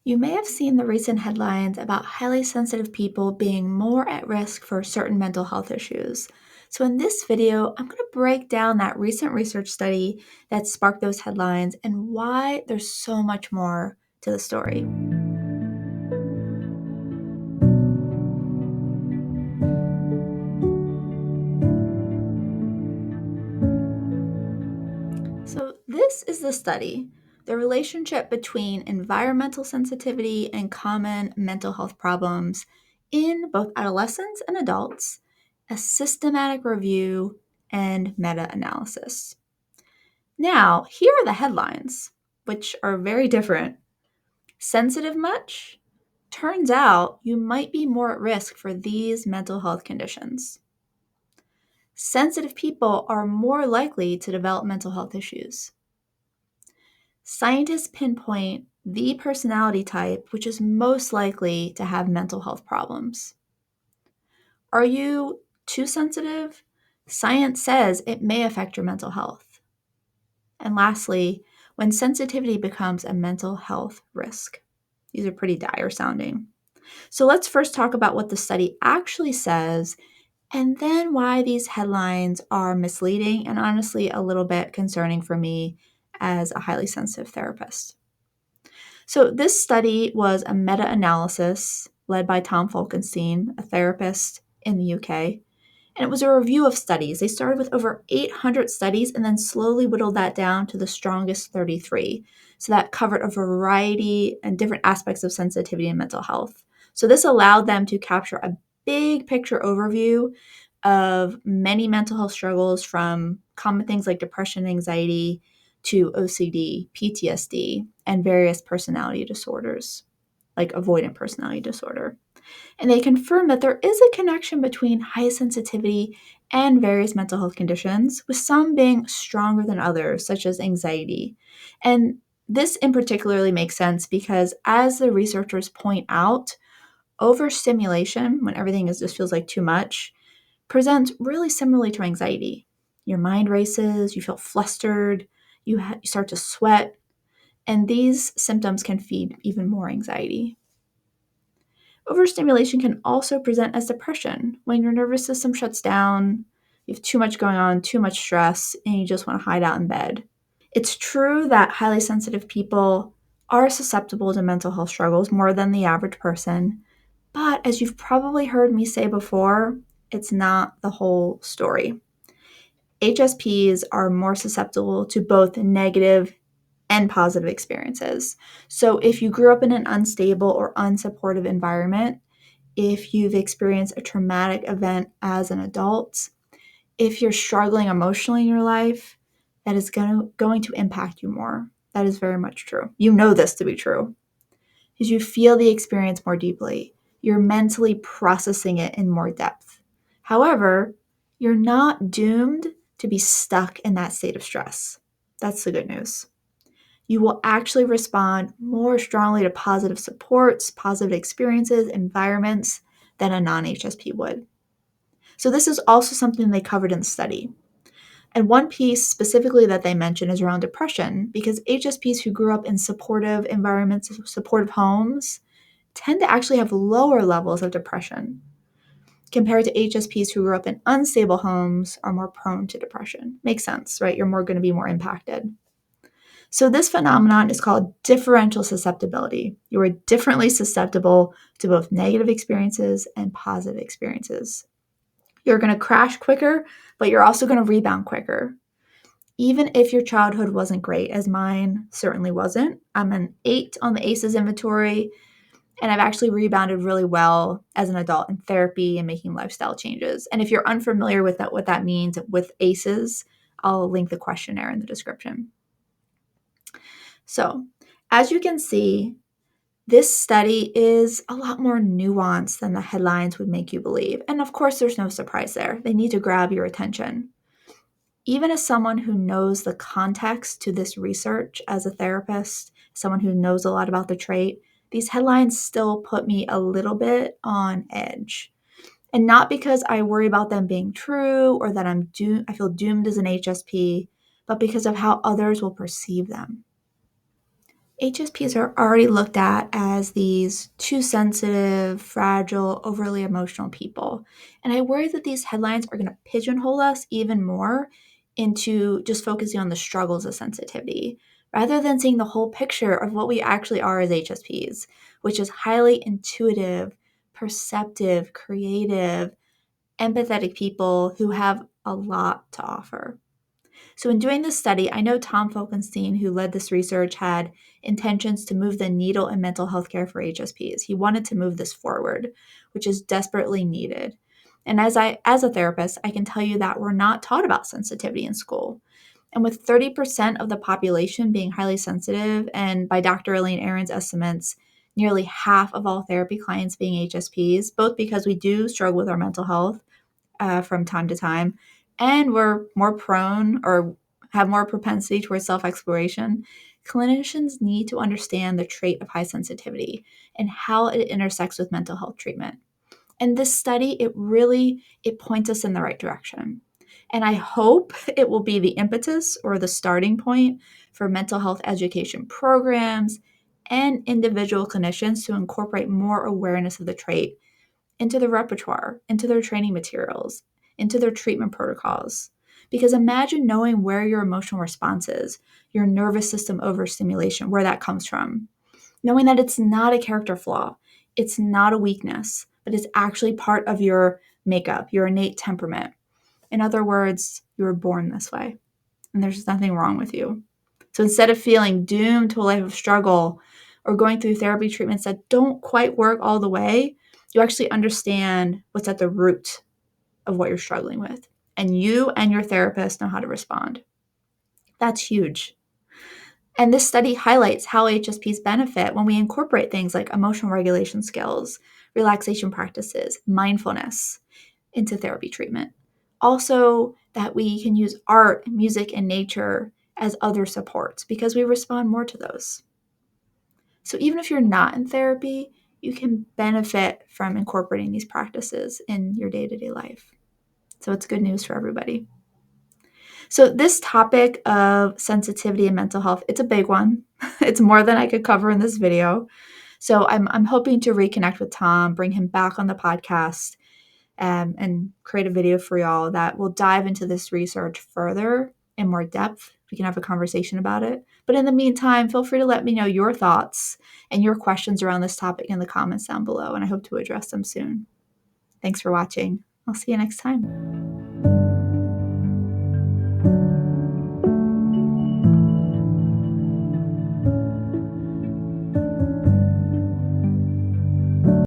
You may have seen the recent headlines about highly sensitive people being more at risk for certain mental health issues. So, in this video, I'm going to break down that recent research study that sparked those headlines and why there's so much more to the story. So, this is the study, the relationship between environmental sensitivity and common mental health problems in both adolescents and adults, a systematic review and meta analysis. Now, here are the headlines, which are very different. Sensitive much? Turns out you might be more at risk for these mental health conditions. Sensitive people are more likely to develop mental health issues. Scientists pinpoint the personality type which is most likely to have mental health problems. Are you too sensitive? Science says it may affect your mental health. And lastly, when sensitivity becomes a mental health risk. These are pretty dire sounding. So let's first talk about what the study actually says and then why these headlines are misleading and honestly a little bit concerning for me as a highly sensitive therapist. So, this study was a meta analysis led by Tom Falkenstein, a therapist in the UK. And it was a review of studies. They started with over 800 studies and then slowly whittled that down to the strongest 33. So, that covered a variety and different aspects of sensitivity and mental health. So, this allowed them to capture a big picture overview of many mental health struggles from common things like depression, anxiety, to OCD, PTSD, and various personality disorders, like avoidant personality disorder. And they confirm that there is a connection between high sensitivity and various mental health conditions, with some being stronger than others, such as anxiety. And this in particularly makes sense because, as the researchers point out, overstimulation, when everything just feels like too much, presents really similarly to anxiety. Your mind races, you feel flustered, you start to sweat, and these symptoms can feed even more anxiety. Overstimulation can also present as depression when your nervous system shuts down, you have too much going on, too much stress, and you just want to hide out in bed. It's true that highly sensitive people are susceptible to mental health struggles more than the average person, but as you've probably heard me say before, it's not the whole story. HSPs are more susceptible to both negative and positive experiences. So, if you grew up in an unstable or unsupportive environment, if you've experienced a traumatic event as an adult, if you're struggling emotionally in your life, that is going to impact you more. That is very much true. You know this to be true because you feel the experience more deeply. You're mentally processing it in more depth. However, you're not doomed to be stuck in that state of stress. That's the good news. You will actually respond more strongly to positive supports, positive experiences, environments than a non HSP would. So, this is also something they covered in the study. And one piece specifically that they mention is around depression, because HSPs who grew up in supportive environments, supportive homes, tend to actually have lower levels of depression compared to HSPs who grew up in unstable homes are more prone to depression. Makes sense, right? You're going to be more impacted. So this phenomenon is called differential susceptibility. You are differently susceptible to both negative experiences and positive experiences. You're going to crash quicker, but you're also going to rebound quicker. Even if your childhood wasn't great, as mine certainly wasn't. I'm an 8 on the ACEs inventory, and I've actually rebounded really well as an adult in therapy and making lifestyle changes. And if you're unfamiliar with that, what that means with ACEs, I'll link the questionnaire in the description. So, as you can see, this study is a lot more nuanced than the headlines would make you believe. And of course, there's no surprise there. They need to grab your attention. Even as someone who knows the context to this research as a therapist, someone who knows a lot about the trait, these headlines still put me a little bit on edge. And not because I worry about them being true or that I feel doomed as an HSP, but because of how others will perceive them. HSPs are already looked at as these too sensitive, fragile, overly emotional people. And I worry that these headlines are going to pigeonhole us even more into just focusing on the struggles of sensitivity, rather than seeing the whole picture of what we actually are as HSPs, which is highly intuitive, perceptive, creative, empathetic people who have a lot to offer. So, in doing this study, I know Tom Falkenstein, who led this research, had intentions to move the needle in mental health care for HSPs. He wanted to move this forward, which is desperately needed. And as a therapist, I can tell you that we're not taught about sensitivity in school. And with 30% of the population being highly sensitive, and by Dr. Elaine Aron's estimates, nearly half of all therapy clients being HSPs, both because we do struggle with our mental health from time to time, and we're more prone or have more propensity towards self exploration, clinicians need to understand the trait of high sensitivity and how it intersects with mental health treatment. And this study, it points us in the right direction. And I hope it will be the impetus or the starting point for mental health education programs and individual clinicians to incorporate more awareness of the trait into the repertoire, into their training materials, into their treatment protocols. Because imagine knowing where your emotional response is, your nervous system overstimulation, where that comes from. Knowing that it's not a character flaw, it's not a weakness, but it's actually part of your makeup, your innate temperament. In other words, you were born this way, and there's nothing wrong with you. So instead of feeling doomed to a life of struggle or going through therapy treatments that don't quite work all the way, you actually understand what's at the root of what you're struggling with. And you and your therapist know how to respond. That's huge. And this study highlights how HSPs benefit when we incorporate things like emotional regulation skills, relaxation practices, mindfulness into therapy treatment. Also, that we can use art, music, and nature as other supports because we respond more to those. So, even if you're not in therapy, you can benefit from incorporating these practices in your day to day life. So, it's good news for everybody. So, this topic of sensitivity and mental health, it's a big one. It's more than I could cover in this video. So, I'm hoping to reconnect with Tom, bring him back on the podcast, and create a video for y'all that will dive into this research further in more depth. We can have a conversation about it. But in the meantime, feel free to let me know your thoughts and your questions around this topic in the comments down below, and I hope to address them soon. Thanks for watching. I'll see you next time.